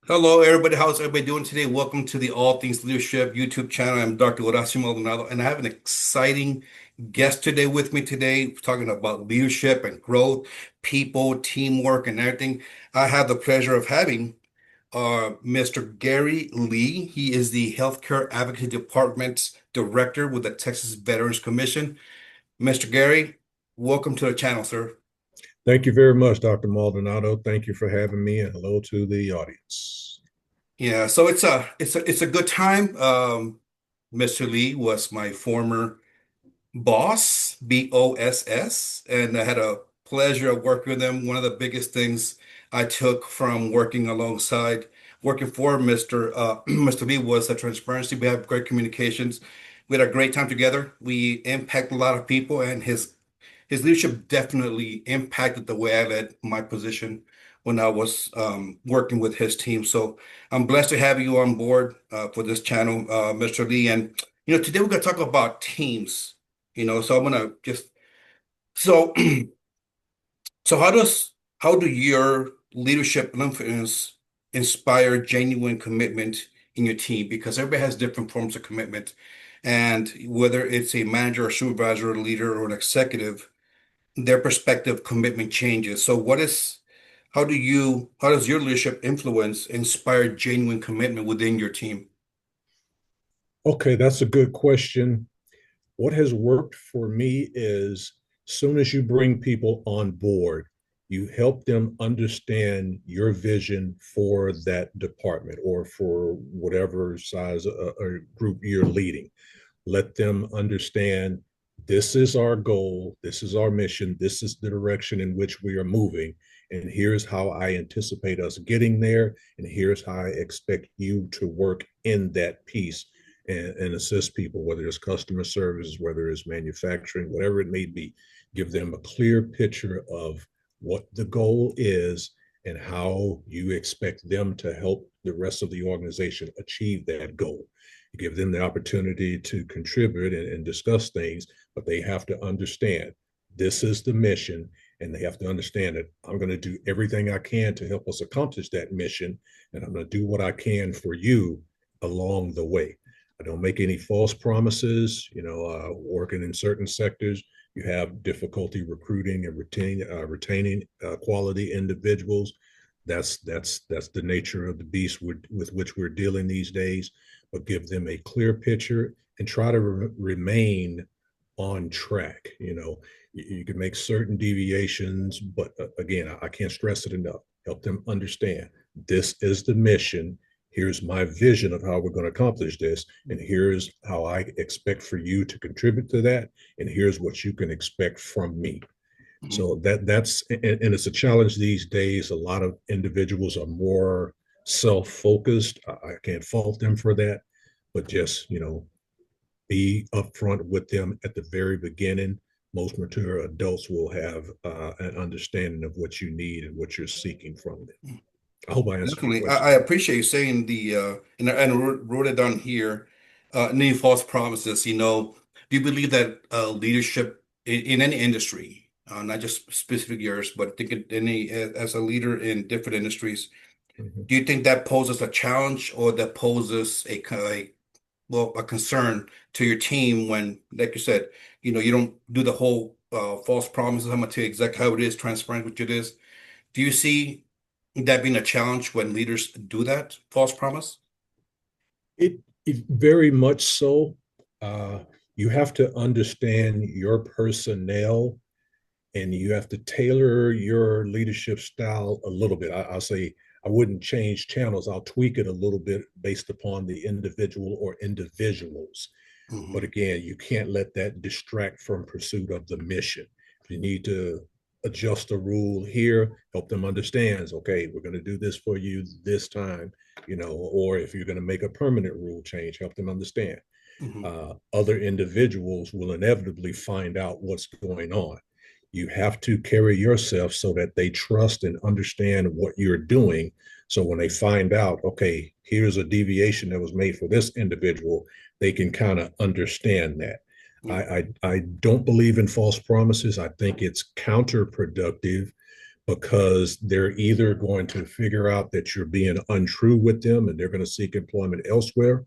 Hello, everybody. How's everybody doing today? Welcome to the All Things Leadership YouTube channel. I'm Dr. Horacio Maldonado, and I have an exciting guest today with me today, talking about leadership and growth, people, teamwork, and everything. I have the pleasure of having Mr. Gary Lee. He is the Healthcare Advocacy Department's Director with the Texas Veterans Commission. Mr. Gary, welcome to the channel, sir. Thank you very much, Dr. Maldonado. Thank you for having me, and hello to the audience. Yeah, so it's a good time. Mr. Lee was my former boss, BOSS, and I had a pleasure of working with him. One of the biggest things I took from working for Mr. Mr. Lee was the transparency. We have great communications. We had a great time together. We impacted a lot of people, and his leadership definitely impacted the way I led my position when I was working with his team. So I'm blessed to have you on board for this channel, Mr. Lee. And today we're going to talk about teams. So I'm gonna just so so how do your leadership and influence inspire genuine commitment in your team? Because everybody has different forms of commitment, and whether it's a manager or supervisor or leader or an executive, their perspective commitment changes. So how does your leadership influence inspire genuine commitment within your team? Okay, that's a good question. What has worked for me is soon as you bring people on board, you help them understand your vision for that department or for whatever size or group you're leading. Let them understand this is our goal, this is our mission, this is the direction in which we are moving, and here's how I anticipate us getting there, and here's how I expect you to work in that piece and assist people, whether it's customer service, whether it's manufacturing, whatever it may be. Give them a clear picture of what the goal is and how you expect them to help the rest of the organization achieve that goal. You give them the opportunity to contribute and discuss things, but they have to understand this is the mission, and they have to understand that I'm going to do everything I can to help us accomplish that mission, and I'm going to do what I can for you along the way. I don't make any false promises. Working in certain sectors, you have difficulty recruiting and retaining quality individuals. That's the nature of the beast with which we're dealing these days. But give them a clear picture and try to remain on track. You can make certain deviations, but again, I can't stress it enough. Help them understand this is the mission. Here's my vision of how we're going to accomplish this, and here's how I expect for you to contribute to that, and here's what you can expect from me. Mhm. So that's and it's a challenge these days. A lot of individuals are more self-focused. I can't fault them for that, but just be upfront with them at the very beginning. Most mature adults will have an understanding of what you need and what you're seeking from them. I hope I answered your Definitely. I question. appreciate you saying and I wrote it down here, any false promises. Do you believe that leadership in any industry, not just specific yours, but think it any as a leader in different industries, Mhm. do you think that poses a challenge or that poses a concern to your team when, like you said, you don't do the whole false promises. I'm gonna tell you exactly how it is, transparent with it is. Do you see that being a challenge when leaders do that false promise? It very much so. Uh, you have to understand your personnel, and you have to tailor your leadership style a little bit. I'll say I wouldn't change channels. I'll tweak it a little bit based upon the individual or individuals. But Hmm. again, you can't let that distract from pursuit of the mission. You need to adjust the rule here, help them understand, okay, we're going to do this for you this time, or if you're going to make a permanent rule change, help them understand. Hmm. Other individuals will inevitably find out what's going on. You have to carry yourself so that they trust and understand what you're doing. So when they find out, okay, here's a deviation that was made for this individual, they can kind of understand that. I don't believe in false promises. I think it's counterproductive because they're either going to figure out that you're being untrue with them and they're going to seek employment elsewhere,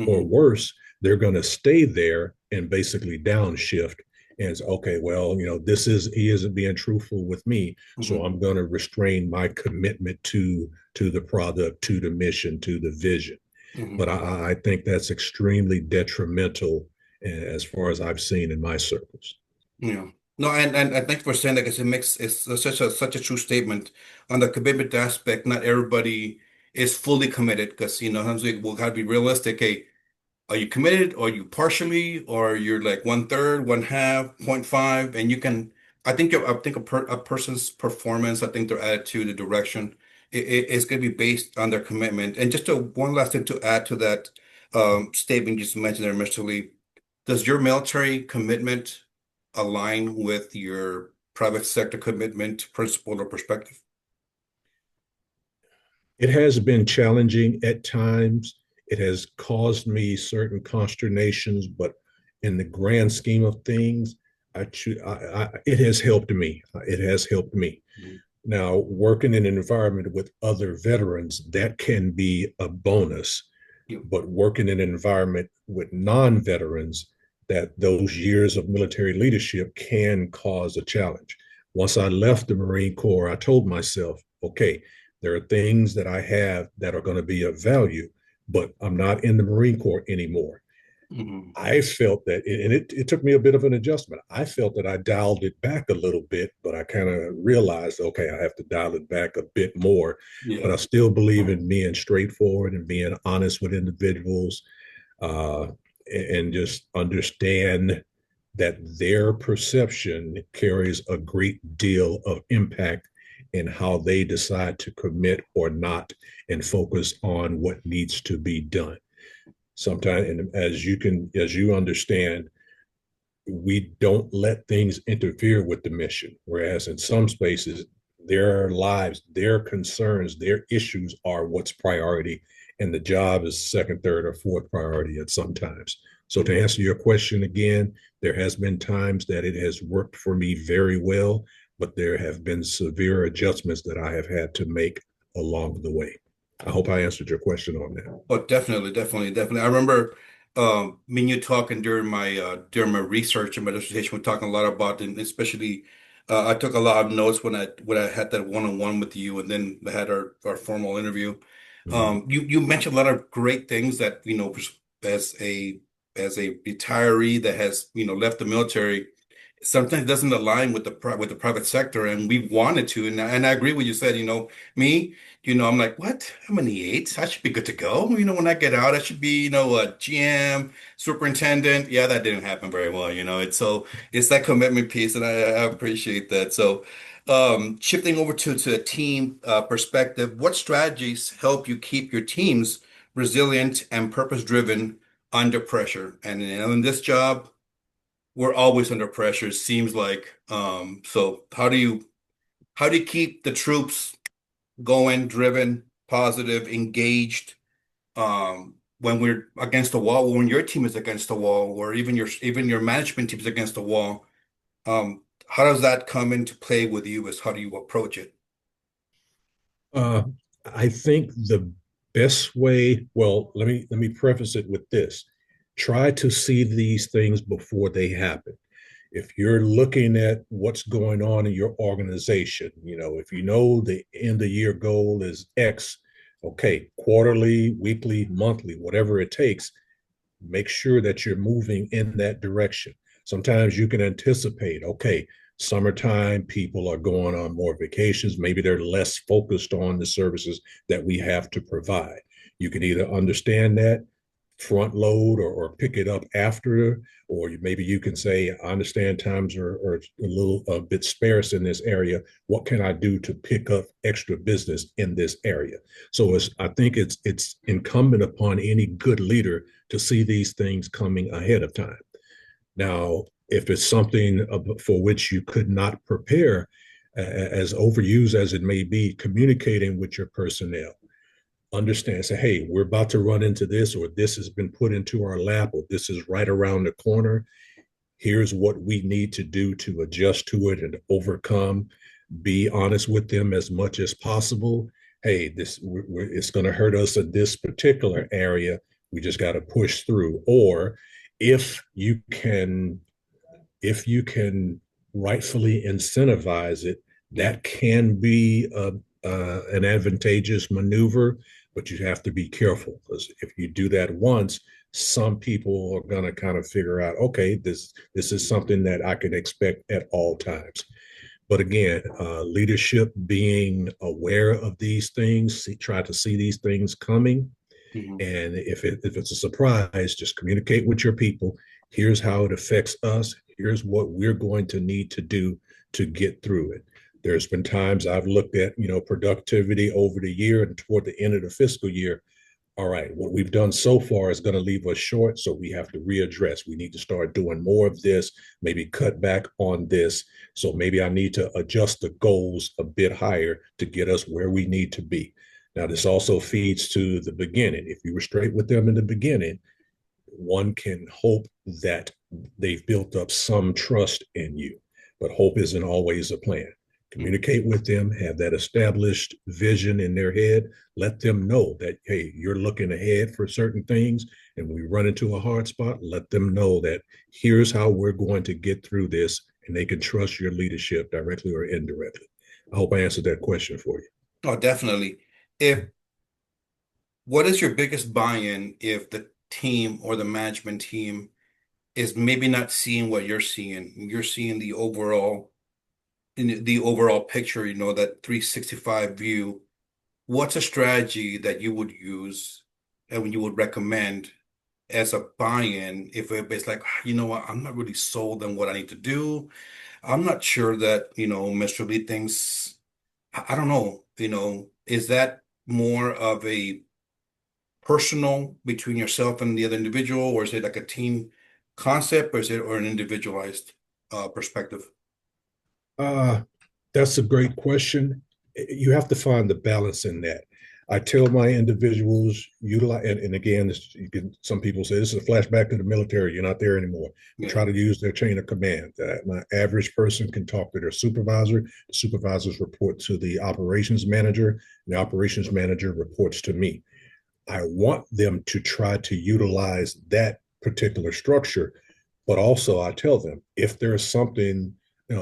or Hmm. worse, they're going to stay there and basically downshift and say, okay, well, this is he isn't being truthful with me, so Hmm. I'm going to restrain my commitment to the product, to the mission, to the vision. Hmm. But I think that's extremely detrimental as far as I've seen in my circles. Yeah. No, and thanks for saying that because it's such a true statement on the commitment aspect. Not everybody is fully committed because sometimes we'll gotta be realistic. Hey, are you committed or are you partially or you're like one third, one half, 0.5, and you can I think a person's performance, I think their attitude, the direction, it's gonna be based on their commitment. And just one last thing to add to that statement you just mentioned there, Mr. Lee. Does your military commitment align with your private sector commitment, principle, or perspective? It has been challenging at times. It has caused me certain consternations, but in the grand scheme of things, it has helped me. It has helped me. Mhm. Now, working in an environment with other veterans, that can be a bonus, Yep. but working in an environment with non-veterans, that those years of military leadership can cause a challenge. Once I left the Marine Corps, I told myself, okay, there are things that I have that are going to be of value, but I'm not in the Marine Corps anymore. Mhm. I felt that, and it took me a bit of an adjustment. I felt that I dialed it back a little bit, but I kind of realized, okay, I have to dial it back a bit more. But Yeah. I still believe in being straightforward and being honest with individuals, uh, and just understand that their perception carries a great deal of impact in how they decide to commit or not and focus on what needs to be done. Sometimes, and as you understand, we don't let things interfere with the mission, whereas in some spaces their lives, their concerns, their issues are what's priority, and the job is second, third, or fourth priority at sometimes. So to answer your question again, there has been times that it has worked for me very well, but there have been severe adjustments that I have had to make along the way. I hope I answered your question on that. Oh, definitely, definitely, definitely. I remember me and you talking during my research and my dissertation. We're talking a lot about, and especially I took a lot of notes when I had that one-on-one with you, and then I had our formal interview. Mhm. You mentioned a lot of great things that as a retiree that has left the military, sometimes doesn't align with with the private sector, and we wanted to, and I agree with you said. Me. I'm like, what? I'm in the eights. I should be good to go. When I get out, I should be, a GM, superintendent. Yeah, that didn't happen very well. It's that commitment piece, and I appreciate that. So, shifting over to a team perspective, what strategies help you keep your teams resilient and purpose-driven under pressure? And in this job, we're always under pressure, it seems like. So how do you keep the troops going, driven, positive, engaged, when we're against the wall, when your team is against the wall, or even your management team is against the wall? How does that come into play with you? Is how do you approach it? Uh, I think the best way, well, let me preface it with this. Try to see these things before they happen. If you're looking at what's going on in your organization, if you know the end of year goal is X, okay, quarterly, weekly, monthly, whatever it takes, make sure that you're moving in that direction. Sometimes you can anticipate, okay, summertime, people are going on more vacations. Maybe they're less focused on the services that we have to provide. You can either understand that, front load, or pick it up after, or maybe you can say, I understand times are a bit sparse in this area. What can I do to pick up extra business in this area? So I think it's incumbent upon any good leader to see these things coming ahead of time. Now, if it's something for which you could not prepare, as overused as it may be, communicating with your personnel, understand, say, hey, we're about to run into this, or this has been put into our lap, or this is right around the corner. Here's what we need to do to adjust to it and overcome. Be honest with them as much as possible. Hey, it's going to hurt us in this particular area. We just got to push through. Or if you can, if you can rightfully incentivize it, Yeah. that can be an advantageous maneuver, but you have to be careful because if you do that once, some people are going to kind of figure out, okay, this is something that I can expect at all times. But again, leadership being aware of these things, try to see these things coming, Mhm. and if it's a surprise, just communicate with your people. Here's how it affects us. Here's what we're going to need to do to get through it. There's been times I've looked at, productivity over the year and toward the end of the fiscal year. All right, what we've done so far is going to leave us short, so we have to readdress. We need to start doing more of this, maybe cut back on this. So maybe I need to adjust the goals a bit higher to get us where we need to be. Now, this also feeds to the beginning. If you were straight with them in the beginning, one can hope that they've built up some trust in you, but hope isn't always a plan. Mhm. Communicate with them, have that established vision in their head, let them know that, hey, you're looking ahead for certain things. And when we run into a hard spot, let them know that here's how we're going to get through this, and they can trust your leadership directly or indirectly. I hope I answered that question for you. Oh, definitely. If What is your biggest buy-in if the team or the management team is maybe not seeing what you're seeing? You're seeing the overall picture, that 365 view. What's a strategy that you would use and you would recommend as a buy-in if it's like, you know what, I'm not really sold on what I need to do. I'm not sure that, Mr. Lee thinks, I don't know, is that more of a personal between yourself and the other individual, or is it like a team concept, or is it or an individualized perspective? Uh, that's a great question. You have to find the balance in that. I tell my individuals utilize, and again, some people say this is a flashback to the military. You're not there anymore. But Yeah. try to use their chain of command. My average person can talk to their supervisor. The supervisors report to the operations manager. And the operations manager reports to me. I want them to try to utilize that particular structure, but also I tell them if there's something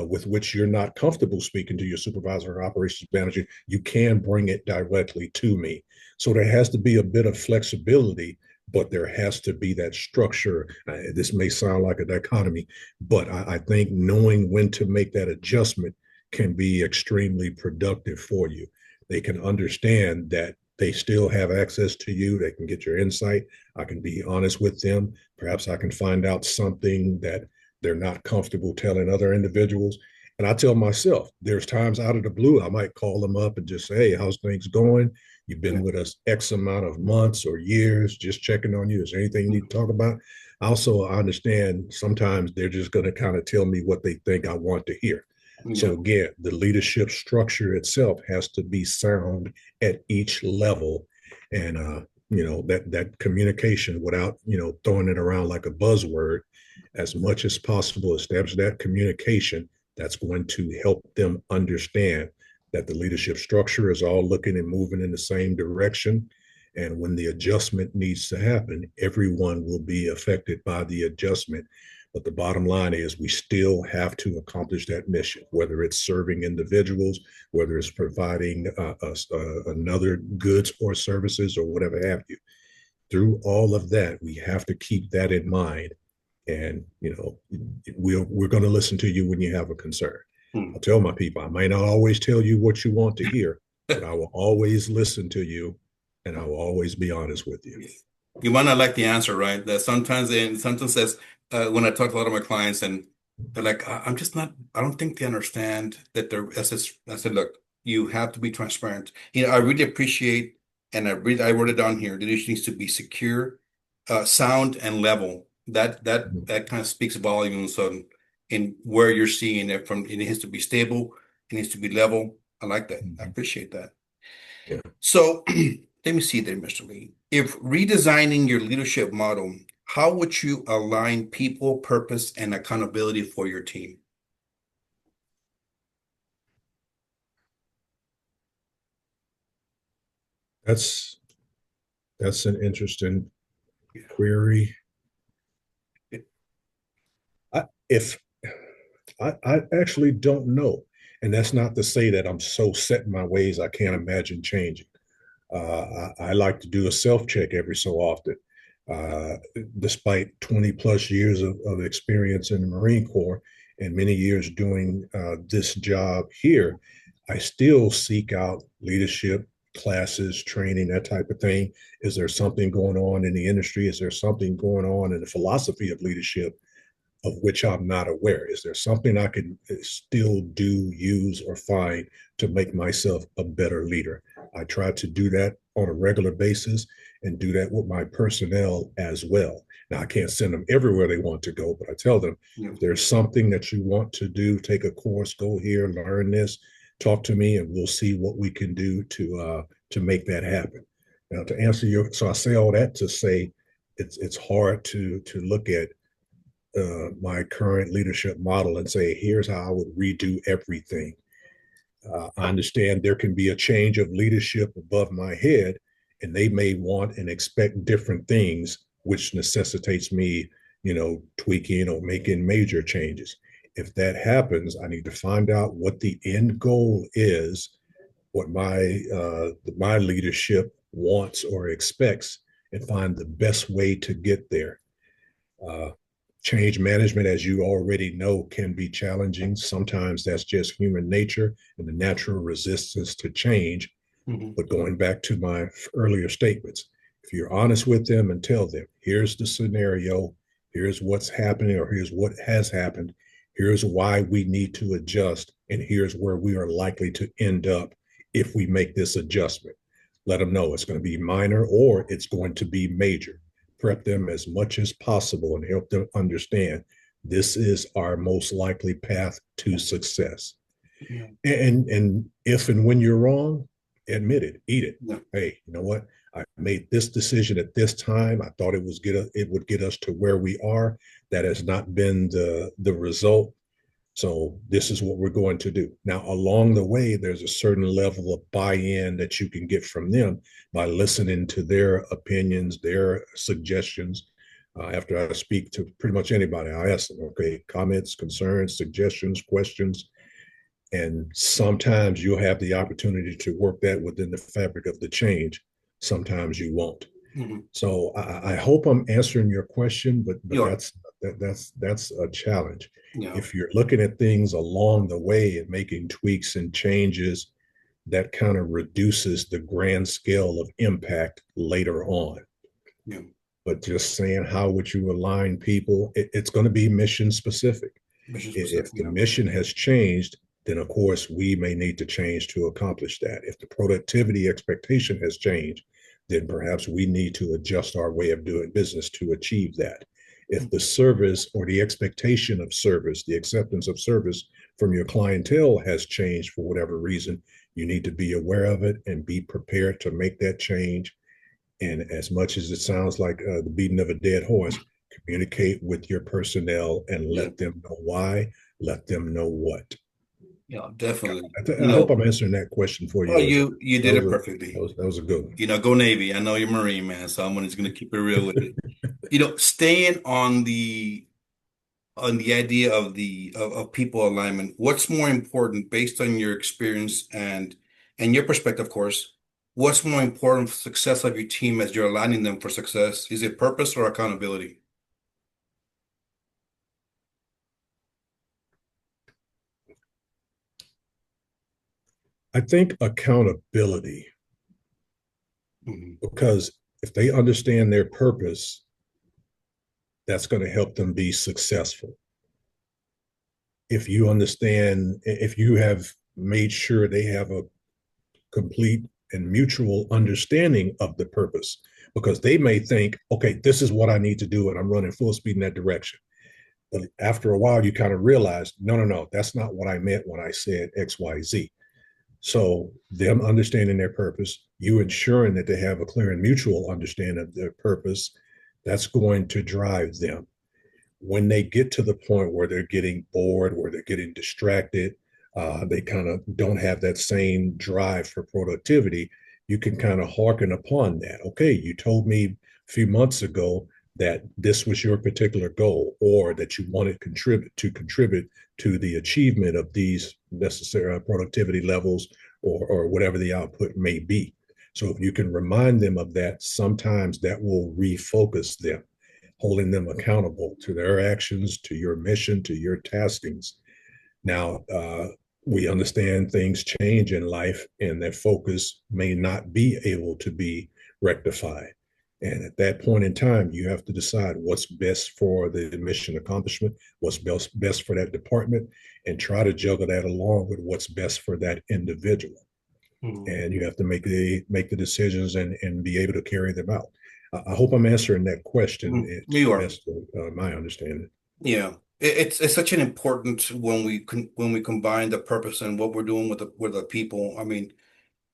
with which you're not comfortable speaking to your supervisor or operations manager, you can bring it directly to me. So there has to be a bit of flexibility, but there has to be that structure. This may sound like a dichotomy, but I think knowing when to make that adjustment can be extremely productive for you. They can understand that they still have access to you. They can get your insight. I can be honest with them. Perhaps I can find out something that they're not comfortable telling other individuals. And I tell myself, there's times out of the blue, I might call them up and just say, hey, how's things going? You've Yeah. been with us X amount of months or years, just checking on you. Is there anything you need to talk about? Also, I understand sometimes they're just going to kind of tell me what they think I want to hear. So Yeah. again, the leadership structure itself has to be sound at each level, and that communication without throwing it around like a buzzword, as much as possible, establish that communication. That's going to help them understand that the leadership structure is all looking and moving in the same direction. And when the adjustment needs to happen, everyone will be affected by the adjustment. But the bottom line is we still have to accomplish that mission, whether it's serving individuals, whether it's providing another goods or services or whatever have you. Through all of that, we have to keep that in mind. And, we're going to listen to you when you have a concern. Hmm. I'll tell my people, I might not always tell you what you want to hear, but I will always listen to you and I will always be honest with you. You might not like the answer, right? That sometimes says when I talk to a lot of my clients and they're like, I'm just not, I don't think they understand that I said, look, you have to be transparent. I really appreciate, and I wrote it down here. The leadership needs to be secure, sound, and level. That kind of speaks volumes on in where you're seeing it from. It needs to be stable. It needs to be level. I like that. I Mhm. appreciate that. Yeah. So let me see there, Mr. Lee. If redesigning your leadership model, how would you align people, purpose, and accountability for your team? That's that's an interesting query. If I actually don't know, and that's not to say that I'm so set in my ways I can't imagine changing. I like to do a self check every so often. Uh, Despite 20 plus years of experience in the Marine Corps and many years doing this job here, I still seek out leadership classes, training, that type of thing. Is there something going on in the industry? Is there something going on in the philosophy of leadership of which I'm not aware? Is there something I can still do, use, or find to make myself a better leader? I try to do that on a regular basis and do that with my personnel as well. Now, I can't send them everywhere they want to go, but I tell them Yeah. if there's something that you want to do, take a course, go here, learn this, talk to me, and we'll see what we can do to make that happen. Now, to answer your, so I say all that to say it's hard to look at my current leadership model and say, here's how I would redo everything. I understand there can be a change of leadership above my head, and they may want and expect different things, which necessitates me, tweaking or making major changes. If that happens, I need to find out what the end goal is, what my leadership wants or expects, and find the best way to get there. Uh, Change management, as you already know, can be challenging. Sometimes that's just human nature and the natural resistance to change. Mm-hmm. But going back to my earlier statements, if you're honest with them and tell them, here's the scenario, here's what's happening, or here's what has happened, here's why we need to adjust, and here's where we are likely to end up if we make this adjustment. Let them know it's going to be minor or it's going to be major. Prep them as much as possible and help them understand this is our most likely path to success. Yeah. And if and when you're wrong, admit it, eat it. Yeah. Hey, you know what? I made this decision at this time. I thought it would get us to where we are. That has not been the result. So this is what we're going to do. Now, along the way, there's a certain level of buy-in that you can get from them by listening to their opinions, their suggestions. After I speak to pretty much anybody, I ask them, okay, comments, concerns, suggestions, questions, and sometimes you'll have the opportunity to work that within the fabric of the change. Sometimes you won't. Mm-hmm. So I hope I'm answering your question, but that's a challenge. Yeah. If you're looking at things along the way and making tweaks and changes, that kind of reduces the grand scale of impact later on. Yeah. But just saying how would you align people, it's going to be mission specific. Mission specific. If the mission has changed, then of course we may need to change to accomplish that. If the productivity expectation has changed, then perhaps we need to adjust our way of doing business to achieve that. If the service or the expectation of service, the acceptance of service from your clientele has changed for whatever reason, you need to be aware of it and be prepared to make that change. And as much as it sounds like the beating of a dead horse, communicate with your personnel and let them know why, let them know what. Yeah, definitely. I hope I'm answering that question for you. Oh, you did it perfectly. That was a good one. Go Navy. I know you're Marine, man, so I'm just gonna keep it real with it. Staying on the idea of of people alignment, what's more important based on your experience and your perspective, of course, what's more important for success of your team as you're aligning them for success? Is it purpose or accountability? I think accountability, because if they understand their purpose, that's going to help them be successful. If you understand, if you have made sure they have a complete and mutual understanding of the purpose, because they may think, okay, this is what I need to do, and I'm running full speed in that direction. But after a while, you kind of realize, no, that's not what I meant when I said X, Y, Z. So them understanding their purpose, you ensuring that they have a clear and mutual understanding of their purpose, that's going to drive them. When they get to the point where they're getting bored, where they're getting distracted, they kind of don't have that same drive for productivity, you can kind of hearken upon that. Okay, you told me a few months ago that this was your particular goal, or that you wanted contribute to the achievement of these necessary productivity levels, or whatever the output may be. So if you can remind them of that, sometimes that will refocus them, holding them accountable to their actions, to your mission, to your taskings. Now, we understand things change in life, and that focus may not be able to be rectified. And at that point in time, you have to decide what's best for the mission accomplishment, what's best for that department, and try to juggle that along with what's best for that individual. Mhm. And you have to make the decisions and be able to carry them out. I hope I'm answering that question Mhm. to You the are. best of my understanding. Yeah. It's such an important when when we combine the purpose and what we're doing with the people. I mean,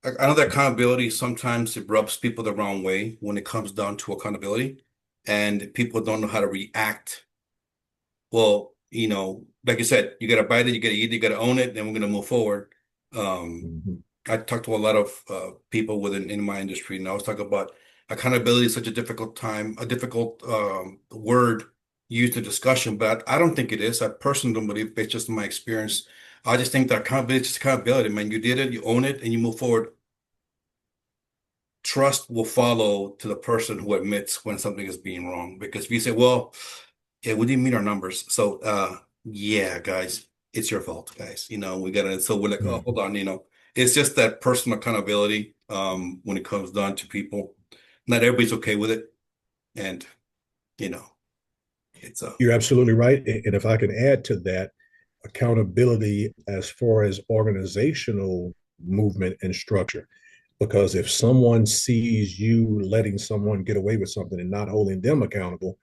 I know that accountability sometimes it rubs people the wrong way when it comes down to accountability, and people don't know how to react. Well, like you said, you got to bite it, you got to eat it, you got to own it, then we're going to move forward. Um, Mhm. I talked to a lot of people within in my industry, and I was talking about accountability is such a difficult time, a difficult word used in discussion, but I don't think it is. I personally don't believe it's just my experience. I just think that accountability is just accountability, man. You did it, you own it, and you move forward. Trust will follow to the person who admits when something is being wrong. Because if you say, well, yeah, we didn't meet our numbers. So yeah, guys, it's your fault, guys. We gotta so we're like, oh, hold Mhm. on, it's just that personal accountability when it comes down to people. Not everybody's okay with it. And you know, it's You're absolutely right. And if I can add to that, accountability as far as organizational movement and structure. Because if someone sees you letting someone get away with something and not holding them accountable,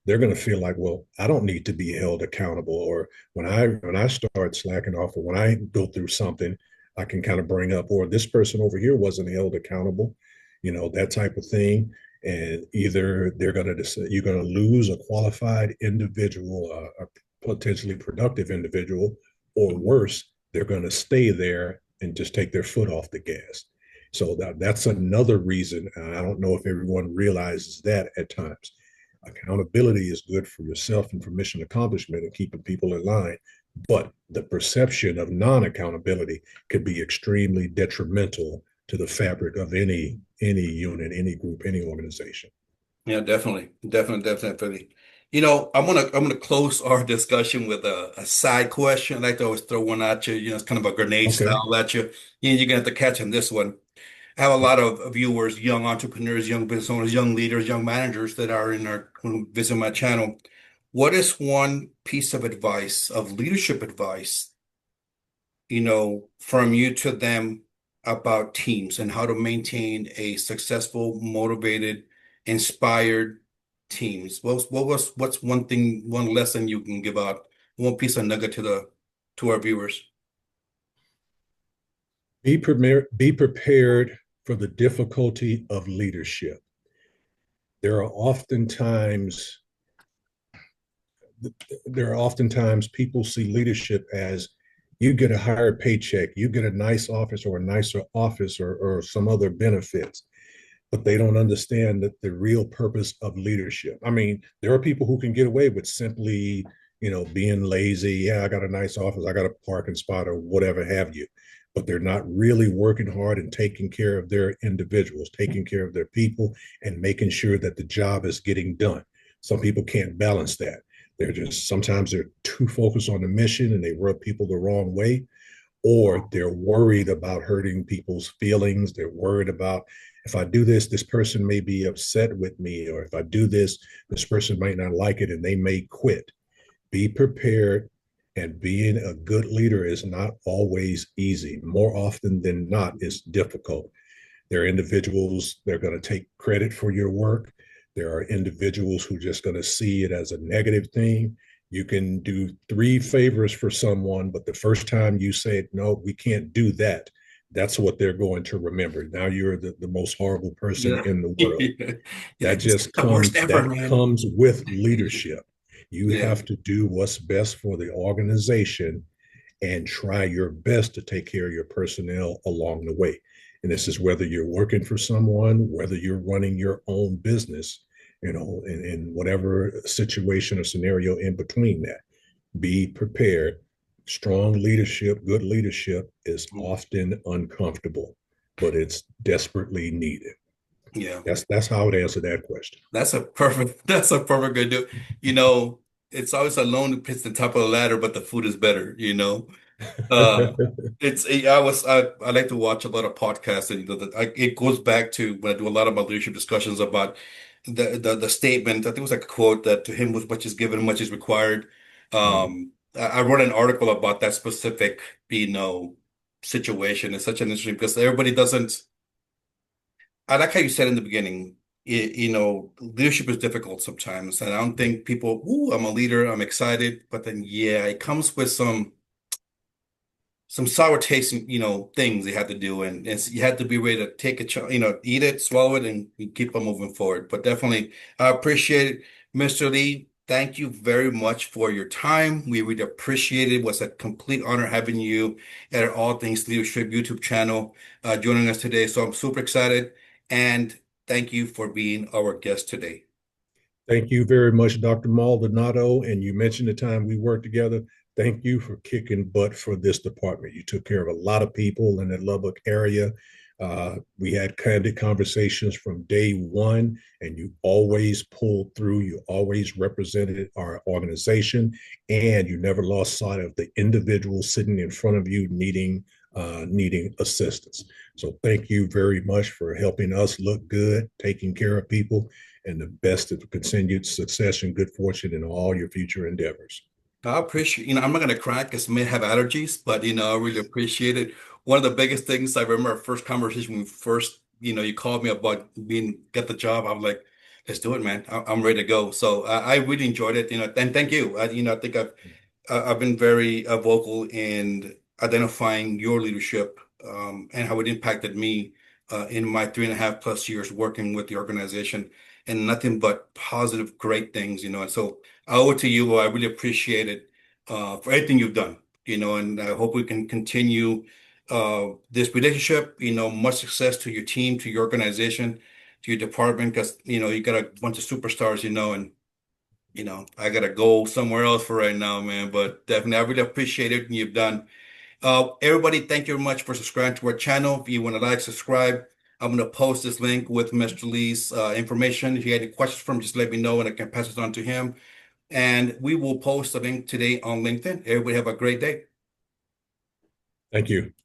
they're going to feel like, well, I don't need to be held accountable. Or when I start slacking off, or when I go through something, I can kind of bring up, or this person over here wasn't held accountable, that type of thing. And either you're going to lose a qualified individual, a potentially productive individual, or worse, they're going to stay there and just take their foot off the gas. So that's another reason. I don't know if everyone realizes that at times. Accountability is good for yourself and for mission accomplishment and keeping people in line. But the perception of non accountability could be extremely detrimental to the fabric of any unit, any group, any organization. yeah, definitely, definitely, definitely. I'm gonna close our discussion with a side question. I like to always throw one at you. It's kind of a grenade Okay. style at you. You're gonna have to catch on this one. I have a lot of viewers, young entrepreneurs, young business owners, young leaders, young managers that are in our who visit my channel. What is one piece of advice, of leadership advice, from you to them about teams and how to maintain a successful, motivated, inspired teams? What's one thing, one lesson you can give out, one piece of nugget to our viewers? Be prepared for the difficulty of leadership. There are oftentimes people see leadership as you get a higher paycheck, you get a nice office or a nicer office, or some other benefits, but they don't understand that the real purpose of leadership. I mean, there are people who can get away with simply, being lazy. Yeah, I got a nice office, I got a parking spot, or whatever have you. But they're not really working hard and taking care of their individuals, taking care of their people, and making sure that the job is getting done. Some people can't balance that. Sometimes they're too focused on the mission and they rub people the wrong way, or they're worried about hurting people's feelings. They're worried about, if I do this, this person may be upset with me, or if I do this, this person might not like it and they may quit. Be prepared. And being a good leader is not always easy. More often than not, it's difficult. There are individuals that are going to take credit for your work. There are individuals who are just going to see it as a negative thing. You can do three favors for someone, but the first time you say, no, we can't do that, that's what they're going to remember. Now you're the most horrible person Yeah. in the world. Yeah, That it's just the worst comes ever, that man. comes with leadership. You Yeah. have to do what's best for the organization and try your best to take care of your personnel along the way. And this is whether you're working for someone, whether you're running your own business, in whatever situation or scenario in between that. Be prepared. Strong leadership, good leadership is often uncomfortable, but it's desperately needed. Yeah. That's how I would answer that question. That's a perfect good do. You know, it's always alone who picks the top of the ladder, but the food is better, you know. Uh I like to watch a lot of podcasts and it goes back to when I do a lot of my leadership discussions about the statement. I think it was like a quote that to him was much is given, much is required. Mm. I wrote an article about that specific, situation. It's such an interesting because everybody doesn't. I like how you said in the beginning, leadership is difficult sometimes. And I don't think people, ooh, I'm a leader, I'm excited. But then, yeah, it comes with some sour tasting, things you have to do. And you have to be ready to take eat it, swallow it, and keep on moving forward. But definitely, I appreciate it. Mr. Lee, thank you very much for your time. We really appreciate it. It was a complete honor having you at our All Things Leadership YouTube channel, joining us today. So I'm super excited. And thank you for being our guest today. Thank you very much, Dr. Maldonado. And you mentioned the time we worked together. Thank you for kicking butt for this department. You took care of a lot of people in the Lubbock area. We had candid conversations from day one, and you always pulled through. You always represented our organization, and you never lost sight of the individual sitting in front of you needing assistance. So thank you very much for helping us look good, taking care of people, and the best of continued success and good fortune in all your future endeavors. I appreciate, I'm not going to cry because I may have allergies, but, I really appreciate it. One of the biggest things I remember our first conversation when we first, you called me about get the job. I was like, let's do it, man. I'm ready to go. So I really enjoyed it, and thank you. I think I've been very vocal in identifying your leadership, and how it impacted me in my 3.5+ years working with the organization, and nothing but positive, great things. And so I owe it to you. I really appreciate it for everything you've done, and I hope we can continue this relationship. Much success to your team, to your organization, to your department, because you got a bunch of superstars, and I gotta go somewhere else for right now, man. But definitely, I really appreciate everything you've done. Everybody, thank you very much for subscribing to our channel. If you want to subscribe, I'm gonna post this link with Mr. Lee's information. If you have any questions from him, just let me know and I can pass it on to him. And we will post the link today on LinkedIn. Everybody have a great day. Thank you.